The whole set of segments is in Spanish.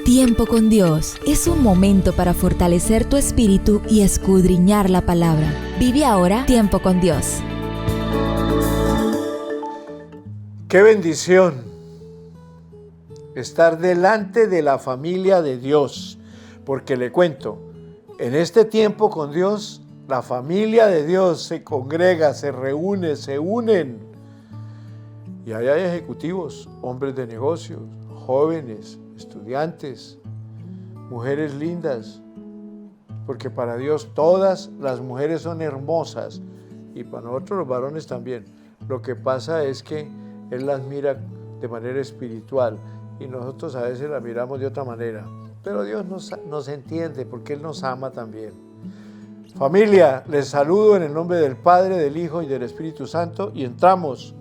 Tiempo con Dios es un momento para fortalecer tu espíritu y escudriñar la palabra. Vive ahora Tiempo con Dios. ¡Qué bendición estar delante de la familia de Dios! Porque le cuento, en este Tiempo con Dios, la familia de Dios se congrega, se reúne, se unen. Y ahí hay ejecutivos, hombres de negocios, jóvenes, estudiantes, mujeres lindas, porque para Dios todas las mujeres son hermosas y para nosotros los varones también. Lo que pasa es que Él las mira de manera espiritual y nosotros a veces las miramos de otra manera, pero Dios nos entiende porque Él nos ama también. Familia, les saludo en el nombre del Padre, del Hijo y del Espíritu Santo y entramos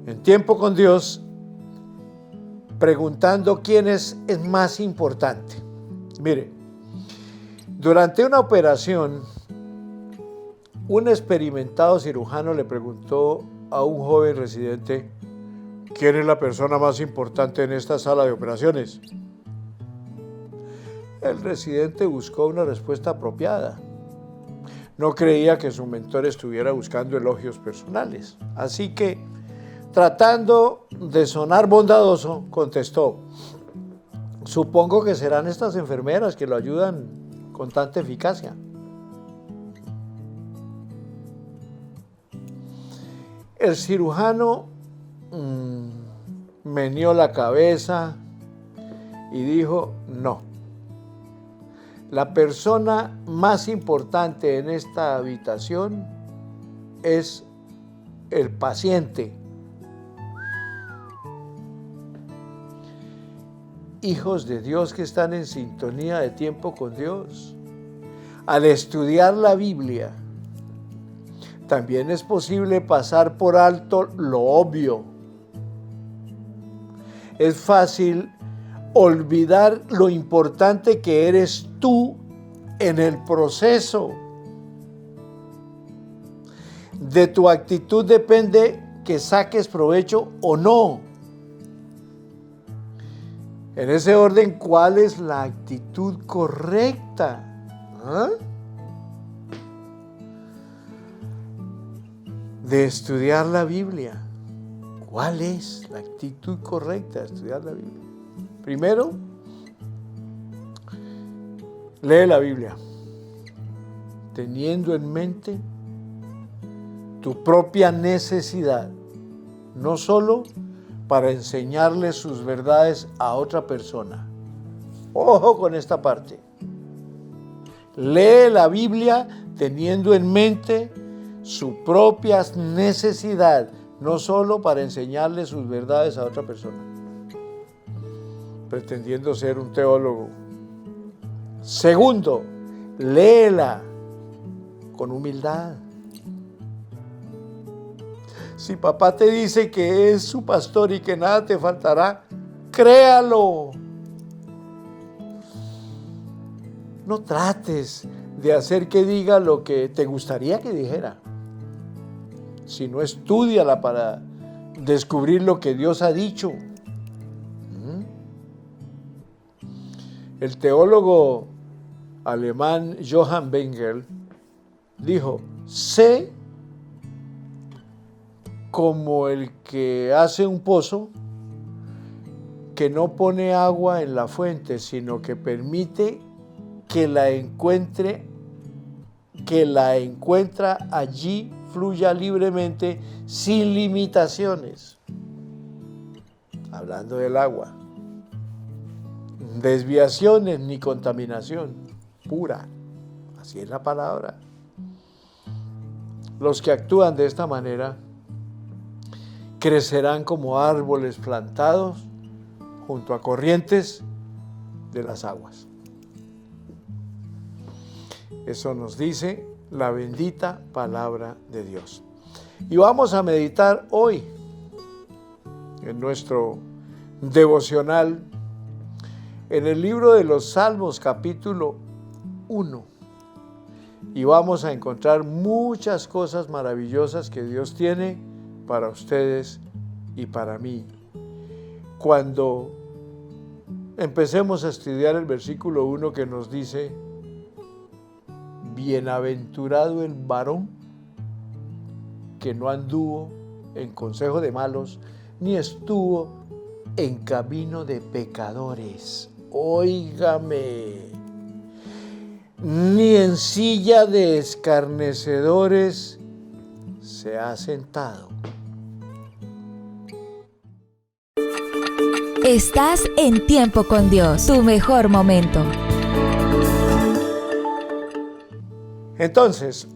en Tiempo con Dios preguntando quién es más importante. Mire, durante una operación, un experimentado cirujano le preguntó a un joven residente, ¿quién es la persona más importante en esta sala de operaciones? El residente buscó una respuesta apropiada. No creía que su mentor estuviera buscando elogios personales, así que, tratando de sonar bondadoso, contestó, supongo que serán estas enfermeras que lo ayudan con tanta eficacia. El cirujano meneó la cabeza y dijo, no. La persona más importante en esta habitación es el paciente. Hijos de Dios que están en sintonía de Tiempo con Dios, al estudiar la Biblia, también es posible pasar por alto lo obvio. Es fácil olvidar lo importante que eres tú en el proceso. De tu actitud depende que saques provecho o no. En ese orden, ¿cuál es la actitud correcta? De estudiar la Biblia. ¿Cuál es la actitud correcta de estudiar la Biblia? Primero, lee la Biblia, teniendo en mente tu propia necesidad, no solo para enseñarle sus verdades a otra persona. Ojo con esta parte. Lee la Biblia teniendo en mente su propia necesidad, no solo para enseñarle sus verdades a otra persona, pretendiendo ser un teólogo. Segundo, léela con humildad. Si papá te dice que es su pastor y que nada te faltará, créalo. No trates de hacer que diga lo que te gustaría que dijera, sino estúdiala para descubrir lo que Dios ha dicho. El teólogo alemán Johann Wenger dijo, sé como el que hace un pozo que no pone agua en la fuente, sino que permite que la encuentra allí, fluya libremente, sin limitaciones. Hablando del agua. Desviaciones ni contaminación, pura. Así es la palabra. Los que actúan de esta manera crecerán como árboles plantados junto a corrientes de las aguas. Eso nos dice la bendita palabra de Dios. Y vamos a meditar hoy en nuestro devocional en el libro de los Salmos, capítulo 1. Y vamos a encontrar muchas cosas maravillosas que Dios tiene para ustedes y para mí. Cuando empecemos a estudiar el versículo 1 que nos dice: bienaventurado el varón que no anduvo en consejo de malos, ni estuvo en camino de pecadores. Óigame, ni en silla de escarnecedores se ha sentado. Estás en Tiempo con Dios, tu mejor momento. Entonces,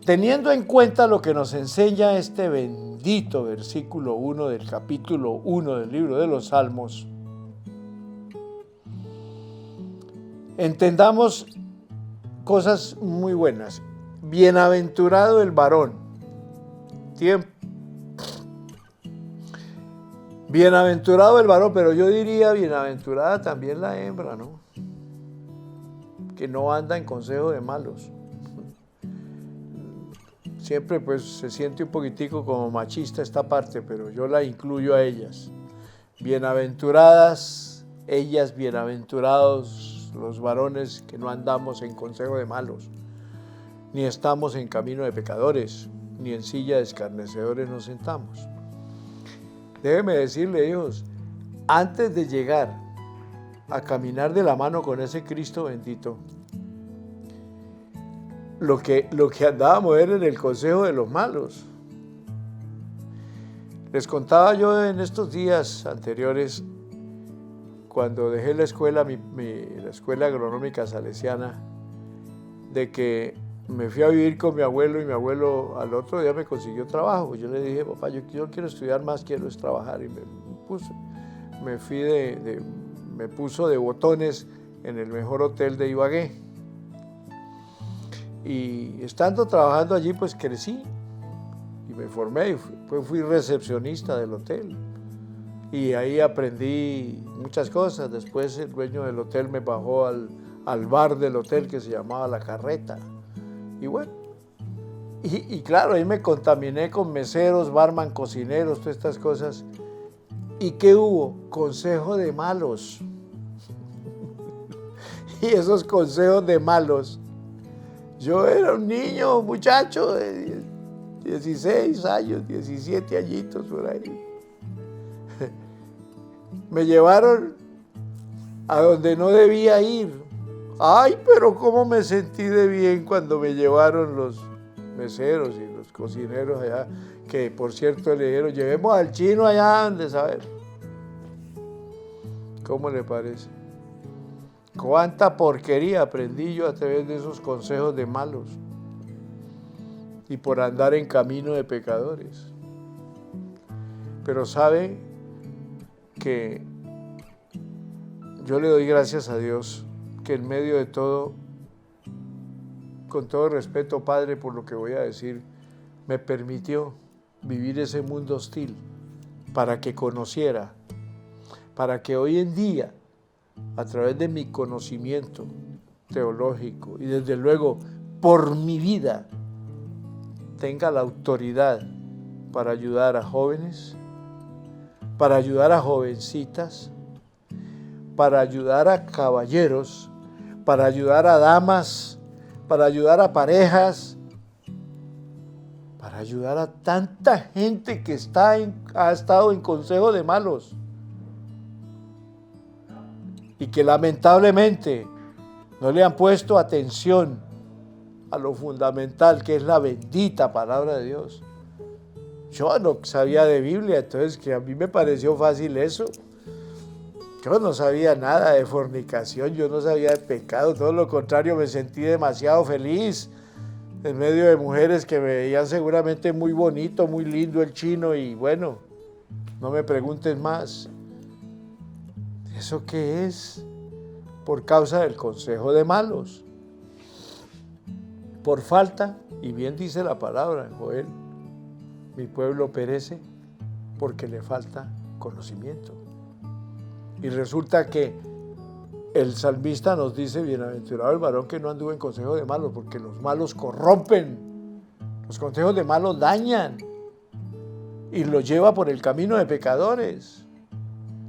teniendo en cuenta lo que nos enseña este bendito versículo 1 del capítulo 1 del libro de los Salmos, entendamos cosas muy buenas. Bienaventurado el varón. Bienaventurado el varón, pero yo diría bienaventurada también la hembra, ¿no? Que no anda en consejo de malos. Siempre pues se siente un poquitico como machista esta parte, pero yo la incluyo a ellas. Bienaventuradas ellas, bienaventurados los varones que no andamos en consejo de malos, ni estamos en camino de pecadores, ni en silla de escarnecedores nos sentamos. Déjeme decirle, hijos, antes de llegar a caminar de la mano con ese Cristo bendito, lo que andábamos era en el consejo de los malos. Les contaba yo en estos días anteriores, cuando dejé la escuela, la escuela agronómica salesiana, de que me fui a vivir con mi abuelo y mi abuelo al otro día me consiguió trabajo. Yo le dije: papá, yo quiero estudiar más, quiero es trabajar. Y me puso de botones en el mejor hotel de Ibagué. Y estando trabajando allí, pues crecí y me formé y fui recepcionista del hotel. Y ahí aprendí muchas cosas. Después el dueño del hotel me bajó al bar del hotel que se llamaba La Carreta. Y bueno, y claro, ahí me contaminé con meseros, barman, cocineros, todas estas cosas. ¿Y qué hubo? Consejo de malos. Y esos consejos de malos, yo era un niño, muchacho de 16 años, 17 añitos por ahí. Me llevaron a donde no debía ir. Ay, pero cómo me sentí de bien cuando me llevaron los meseros y los cocineros allá, que por cierto le dijeron: llevemos al chino allá donde saber. ¿Cómo le parece? Cuánta porquería aprendí yo a través de esos consejos de malos y por andar en camino de pecadores. Pero sabe que yo le doy gracias a Dios que en medio de todo, con todo respeto, Padre, por lo que voy a decir, me permitió vivir ese mundo hostil para que conociera, para que hoy en día, a través de mi conocimiento teológico y desde luego por mi vida, tenga la autoridad para ayudar a jóvenes, para ayudar a jovencitas, para ayudar a caballeros, para ayudar a damas, para ayudar a parejas, para ayudar a tanta gente que ha estado en consejo de malos y que lamentablemente no le han puesto atención a lo fundamental, que es la bendita palabra de Dios. Yo no sabía de Biblia, entonces que a mí me pareció fácil eso. Yo no sabía nada de fornicación, yo no sabía de pecado, todo lo contrario, me sentí demasiado feliz en medio de mujeres que me veían seguramente muy bonito, muy lindo el chino, y bueno, no me preguntes más. ¿Eso qué es? Por causa del consejo de malos. Por falta, y bien dice la palabra en Joel, mi pueblo perece porque le falta conocimiento. Y resulta que el salmista nos dice: bienaventurado el varón que no anduvo en consejo de malos, porque los malos corrompen, los consejos de malos dañan y los lleva por el camino de pecadores.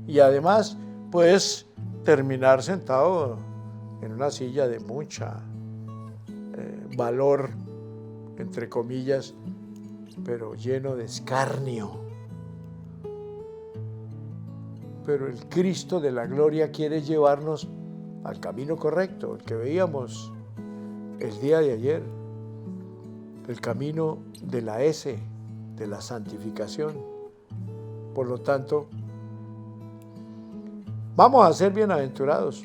Y además puedes terminar sentado en una silla de mucha valor, entre comillas, pero lleno de escarnio. Pero el Cristo de la gloria quiere llevarnos al camino correcto, el que veíamos el día de ayer, el camino de la S, de la santificación. Por lo tanto, vamos a ser bienaventurados.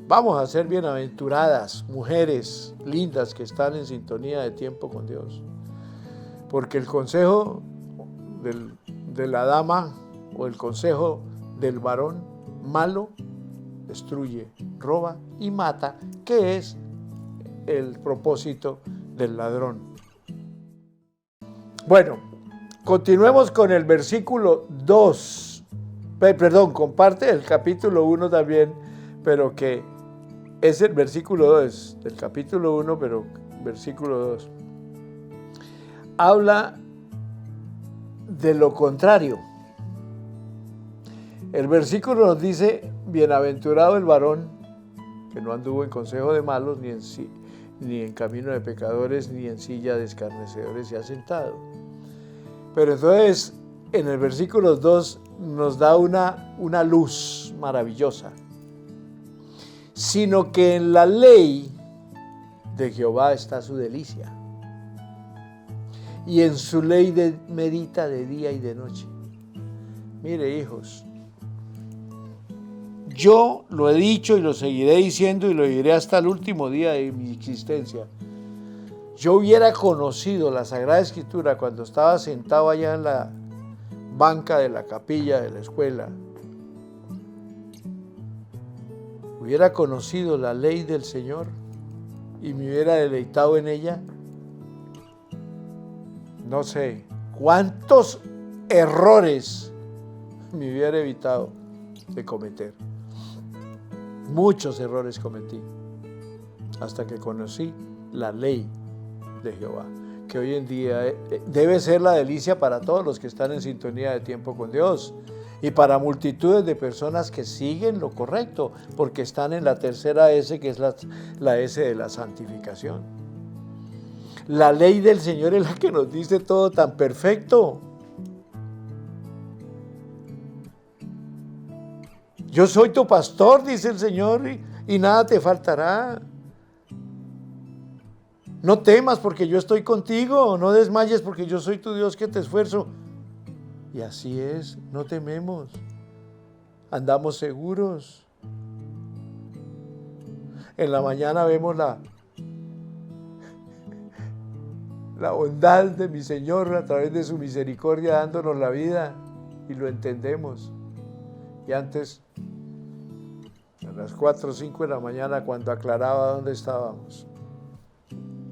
Vamos a ser bienaventuradas, mujeres lindas que están en sintonía de tiempo con Dios. Porque el consejo de la dama o el consejo del varón malo destruye, roba y mata, que es el propósito del ladrón. Bueno, continuemos con el versículo 2. Perdón, con parte del capítulo 1 también, pero que es el versículo 2 del capítulo 1, pero versículo 2. Habla de lo contrario. El versículo nos dice: bienaventurado el varón que no anduvo en consejo de malos, ni en camino de pecadores, ni en silla de escarnecedores se ha sentado. Pero entonces, en el versículo 2 nos da una luz maravillosa. Sino que en la ley de Jehová está su delicia, y en su ley medita de día y de noche. Mire, hijos, yo lo he dicho y lo seguiré diciendo y lo diré hasta el último día de mi existencia. Yo hubiera conocido la Sagrada Escritura cuando estaba sentado allá en la banca de la capilla de la escuela. Hubiera conocido la ley del Señor y me hubiera deleitado en ella. No sé cuántos errores me hubiera evitado de cometer. Muchos errores cometí hasta que conocí la ley de Jehová, que hoy en día debe ser la delicia para todos los que están en sintonía de tiempo con Dios y para multitudes de personas que siguen lo correcto, porque están en la tercera S, que es la S de la santificación. La ley del Señor es la que nos dice todo tan perfecto. Yo soy tu pastor, dice el Señor, y nada te faltará. No temas porque yo estoy contigo, no desmayes porque yo soy tu Dios que te esfuerzo. Y así es, no tememos, andamos seguros. En la mañana vemos la bondad de mi Señor a través de su misericordia dándonos la vida y lo entendemos. Y antes, a las 4 o 5 de la mañana, cuando aclaraba dónde estábamos.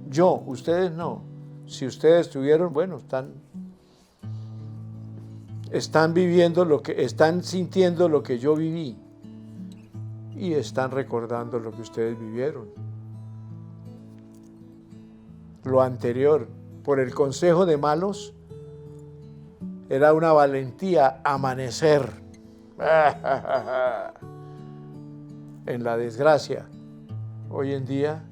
Yo, ustedes no. Si ustedes tuvieron, bueno, están viviendo están sintiendo lo que yo viví y están recordando lo que ustedes vivieron. Lo anterior, por el consejo de malos, era una valentía amanecer en la desgracia. Hoy en día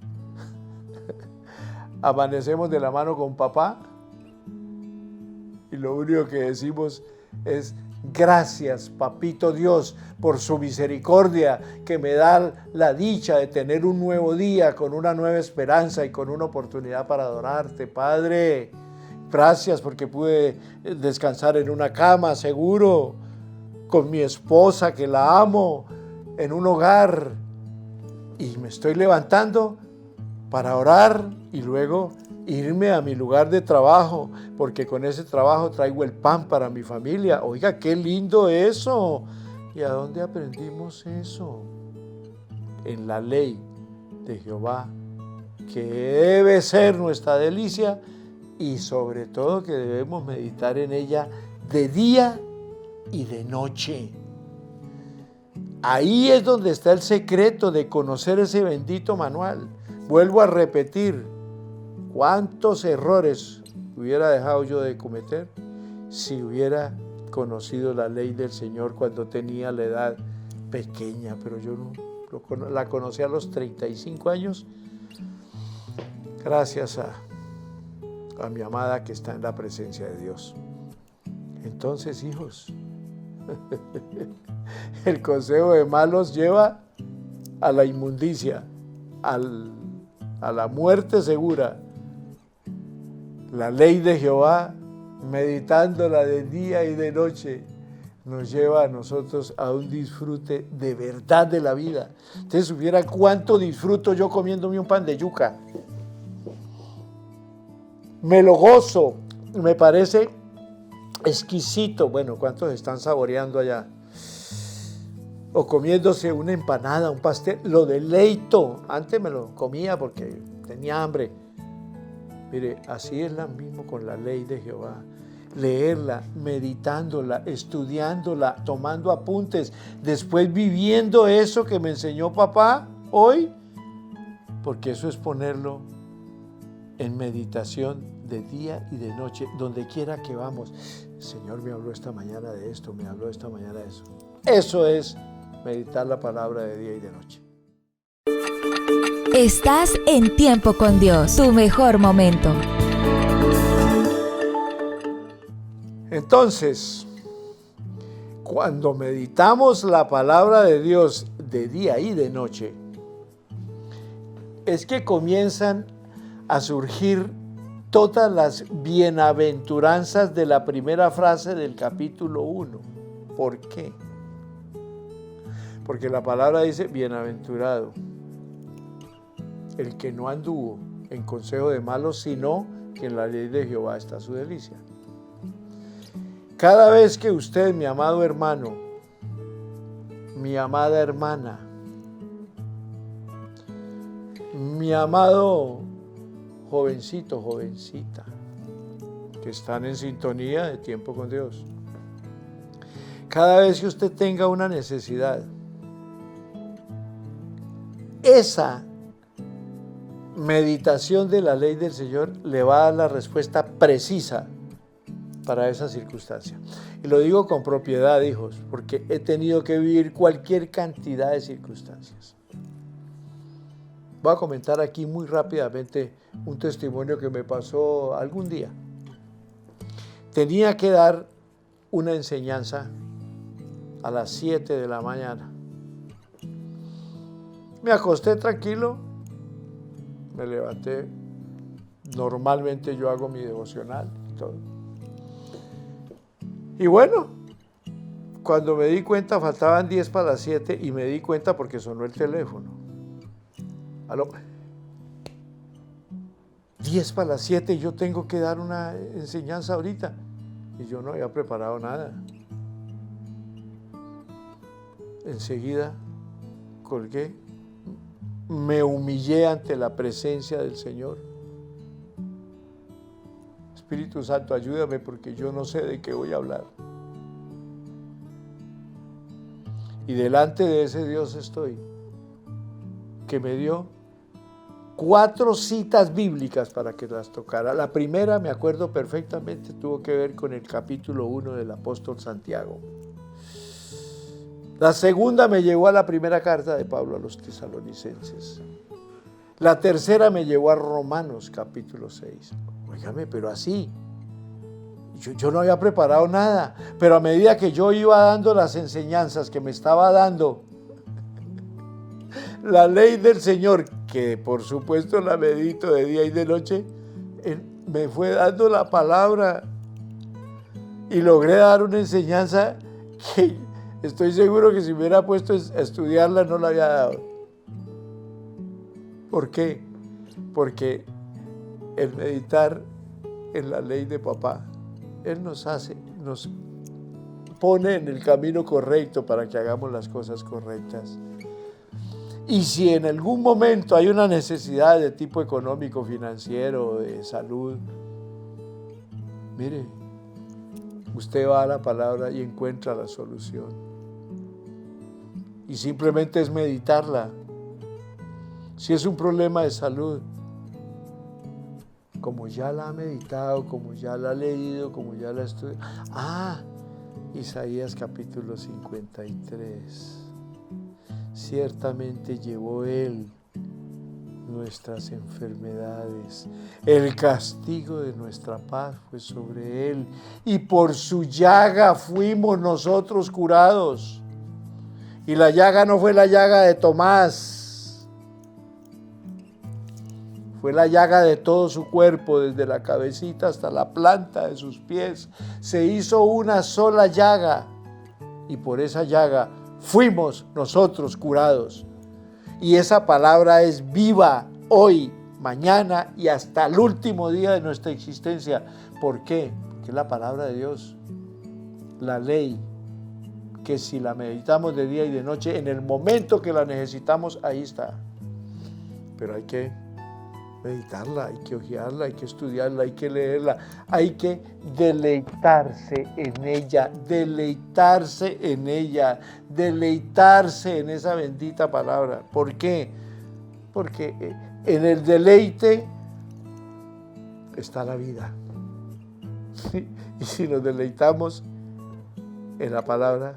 amanecemos de la mano con papá y lo único que decimos es: gracias, papito Dios, por su misericordia que me da la dicha de tener un nuevo día con una nueva esperanza y con una oportunidad para adorarte, Padre. Gracias porque pude descansar en una cama seguro, con mi esposa que la amo, en un hogar, y me estoy levantando para orar y luego irme a mi lugar de trabajo, porque con ese trabajo traigo el pan para mi familia. Oiga, qué lindo eso. ¿Y a dónde aprendimos eso? En la ley de Jehová, que debe ser nuestra delicia y sobre todo que debemos meditar en ella de día y de noche. Ahí es donde está el secreto de conocer ese bendito manual. Vuelvo a repetir, ¿cuántos errores hubiera dejado yo de cometer si hubiera conocido la ley del Señor cuando tenía la edad pequeña, pero yo la conocí a los 35 años, gracias a mi amada que está en la presencia de Dios. Entonces, hijos, el consejo de malos lleva a la inmundicia, a la muerte segura. La ley de Jehová, meditándola de día y de noche, nos lleva a nosotros a un disfrute de verdad de la vida. Ustedes supieran cuánto disfruto yo comiéndome un pan de yuca. Me lo gozo, me parece exquisito. Bueno, ¿cuántos están saboreando allá? O comiéndose una empanada, un pastel, lo deleito. Antes me lo comía porque tenía hambre. Mire, así es lo mismo con la ley de Jehová. Leerla, meditándola, estudiándola, tomando apuntes, después viviendo eso que me enseñó papá hoy, porque eso es ponerlo en meditación de día y de noche, donde quiera que vamos. El Señor me habló esta mañana de esto, me habló esta mañana de eso. Eso es meditar la palabra de día y de noche. Estás en Tiempo con Dios, tu mejor momento. Entonces, cuando meditamos la palabra de Dios de día y de noche, es que comienzan a surgir todas las bienaventuranzas de la primera frase del capítulo 1. ¿Por qué? Porque la palabra dice, bienaventurado el que no anduvo en consejo de malos, sino que en la ley de Jehová está su delicia. Cada vez que usted, mi amado hermano, mi amada hermana, mi amado jovencito, jovencita, que están en sintonía de Tiempo con Dios, cada vez que usted tenga una necesidad, esa meditación de la ley del Señor le va a dar la respuesta precisa para esa circunstancia. Y lo digo con propiedad, hijos, porque he tenido que vivir cualquier cantidad de circunstancias. Voy a comentar aquí muy rápidamente un testimonio que me pasó algún día. Tenía que dar una enseñanza a las 7 de la mañana. Me acosté tranquilo, me levanté. Normalmente yo hago mi devocional y todo. Y bueno, cuando me di cuenta faltaban 10 para las 7 y me di cuenta porque sonó el teléfono. ¿Aló? 10 para las 7 y yo tengo que dar una enseñanza ahorita. Y yo no había preparado nada. Enseguida colgué, me humillé ante la presencia del Señor. Espíritu Santo, ayúdame porque yo no sé de qué voy a hablar. Y delante de ese Dios estoy, que me dio 4 citas bíblicas para que las tocara. La primera, me acuerdo perfectamente, tuvo que ver con el capítulo 1 del apóstol Santiago. La segunda me llevó a la primera carta de Pablo a los tesalonicenses. La tercera me llevó a Romanos capítulo 6. Óigame, pero así. Yo no había preparado nada, pero a medida que yo iba dando las enseñanzas que me estaba dando la ley del Señor, que por supuesto la medito de día y de noche, me fue dando la palabra y logré dar una enseñanza que estoy seguro que si me hubiera puesto a estudiarla no la había dado. ¿Por qué? Porque el meditar en la ley de papá, Él nos pone en el camino correcto para que hagamos las cosas correctas. Y si en algún momento hay una necesidad de tipo económico, financiero, de salud, mire, usted va a la palabra y encuentra la solución. Y simplemente es meditarla. Si es un problema de salud, como ya la ha meditado, como ya la ha leído, como ya la ha estudiado, Isaías capítulo 53. Ciertamente llevó Él nuestras enfermedades, el castigo de nuestra paz fue sobre Él, y por su llaga fuimos nosotros curados. Y la llaga no fue la llaga de Tomás, fue la llaga de todo su cuerpo, desde la cabecita hasta la planta de sus pies. Se hizo una sola llaga, y por esa llaga fuimos nosotros curados. Y esa palabra es viva hoy, mañana y hasta el último día de nuestra existencia. ¿Por qué? Porque es la palabra de Dios, la ley, que si la meditamos de día y de noche, en el momento que la necesitamos, ahí está. Pero hay que meditarla, hay que hojearla, hay que estudiarla, hay que leerla, hay que deleitarse en ella, deleitarse en ella, deleitarse en esa bendita palabra. ¿Por qué? Porque en el deleite está la vida. Y si nos deleitamos en la palabra,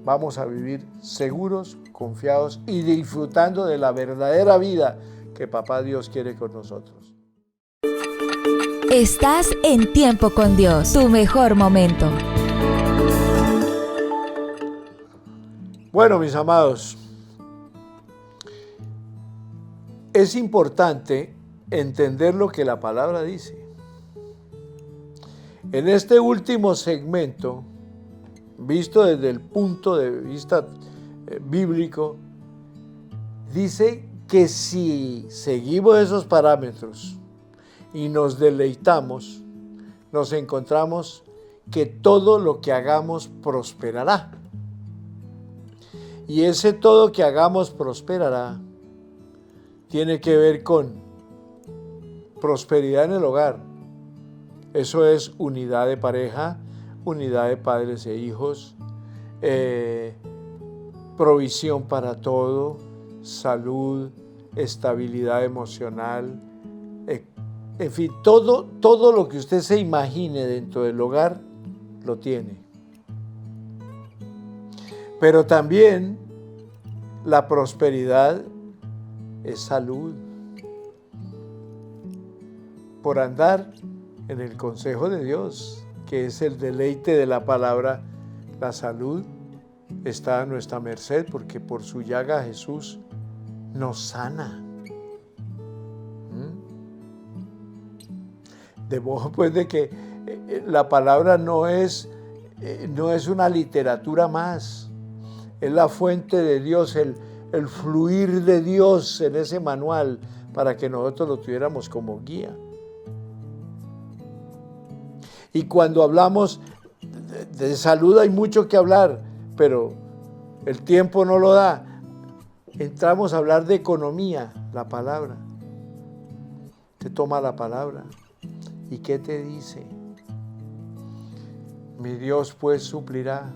vamos a vivir seguros, confiados y disfrutando de la verdadera vida que Papá Dios quiere con nosotros. Estás en Tiempo con Dios, tu mejor momento. Bueno, mis amados, es importante entender lo que la palabra dice. En este último segmento, visto desde el punto de vista bíblico, dice que si seguimos esos parámetros y nos deleitamos, nos encontramos que todo lo que hagamos prosperará. Y ese todo que hagamos prosperará tiene que ver con prosperidad en el hogar. Eso es unidad de pareja, unidad de padres e hijos, provisión para todo, salud, estabilidad emocional, en fin, todo lo que usted se imagine dentro del hogar, lo tiene. Pero también la prosperidad es salud. Por andar en el consejo de Dios, que es el deleite de la palabra, la salud está a nuestra merced, porque por su llaga Jesús nos sana. De modo pues de que la palabra no es una literatura más, es la fuente de Dios, el fluir de Dios en ese manual para que nosotros lo tuviéramos como guía. Y cuando hablamos de salud hay mucho que hablar, pero el tiempo no lo da. Entramos a hablar de economía, la palabra. Te toma la palabra. ¿Y qué te dice? Mi Dios pues suplirá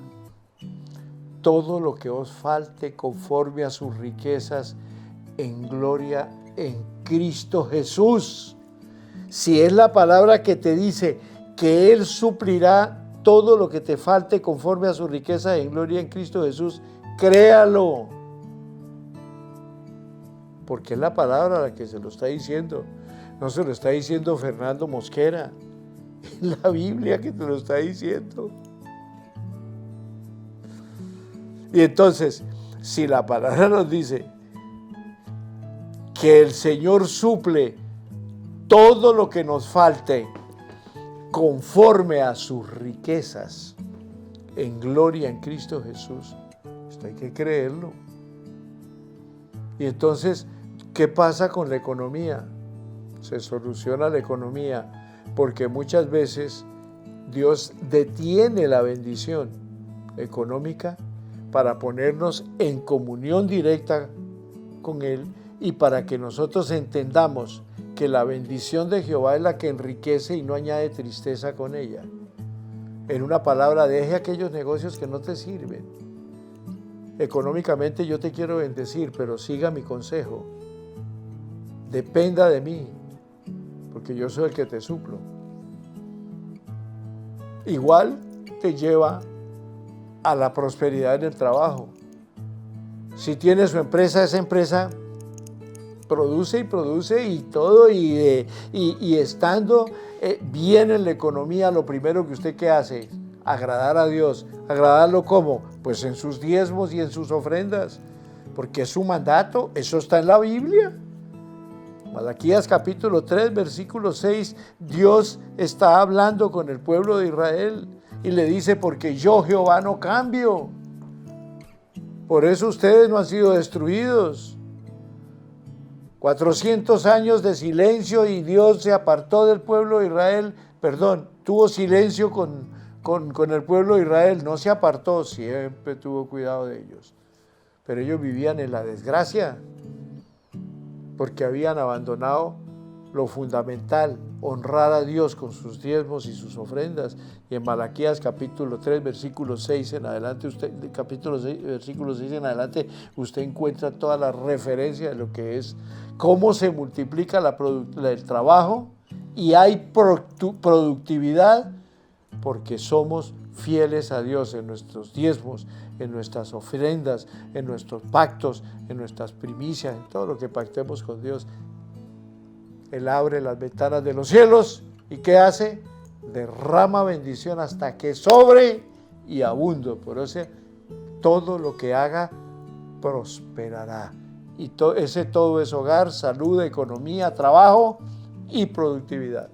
todo lo que os falte conforme a sus riquezas en gloria en Cristo Jesús. Si es la palabra que te dice que Él suplirá todo lo que te falte conforme a su riqueza en gloria en Cristo Jesús, créalo. Porque es la palabra la que se lo está diciendo. No se lo está diciendo Fernando Mosquera. Es la Biblia que te lo está diciendo. Y entonces, si la palabra nos dice que el Señor suple todo lo que nos falte conforme a sus riquezas en gloria en Cristo Jesús, esto hay que creerlo. Y entonces, ¿qué pasa con la economía? Se soluciona la economía porque muchas veces Dios detiene la bendición económica para ponernos en comunión directa con Él y para que nosotros entendamos que la bendición de Jehová es la que enriquece y no añade tristeza con ella. En una palabra, deje aquellos negocios que no te sirven. Económicamente yo te quiero bendecir, pero siga mi consejo. Dependa de mí, porque yo soy el que te suplo. Igual te lleva a la prosperidad en el trabajo. Si tiene su empresa, esa empresa produce y todo, y estando bien en la economía, lo primero que usted ¿qué hace? Agradar a Dios. ¿Agradarlo cómo? Pues en sus diezmos y en sus ofrendas, porque es su mandato, eso está en la Biblia. Malaquías capítulo 3, versículo 6, Dios está hablando con el pueblo de Israel y le dice, porque yo Jehová no cambio. Por eso ustedes no han sido destruidos. 400 años de silencio y Dios se apartó del pueblo de Israel, tuvo silencio con el pueblo de Israel, no se apartó, siempre tuvo cuidado de ellos. Pero ellos vivían en la desgracia, porque habían abandonado lo fundamental, honrar a Dios con sus diezmos y sus ofrendas. Y en Malaquías capítulo 3, versículo 6 en adelante, versículo 6 en adelante, usted encuentra toda la referencia de lo que es, cómo se multiplica el trabajo y hay productividad, porque somos fieles a Dios en nuestros diezmos, en nuestras ofrendas, en nuestros pactos, en nuestras primicias, en todo lo que pactemos con Dios. Él abre las ventanas de los cielos y ¿qué hace? Derrama bendición hasta que sobre y abundo. Por eso todo lo que haga prosperará. Y todo es hogar, salud, economía, trabajo y productividad.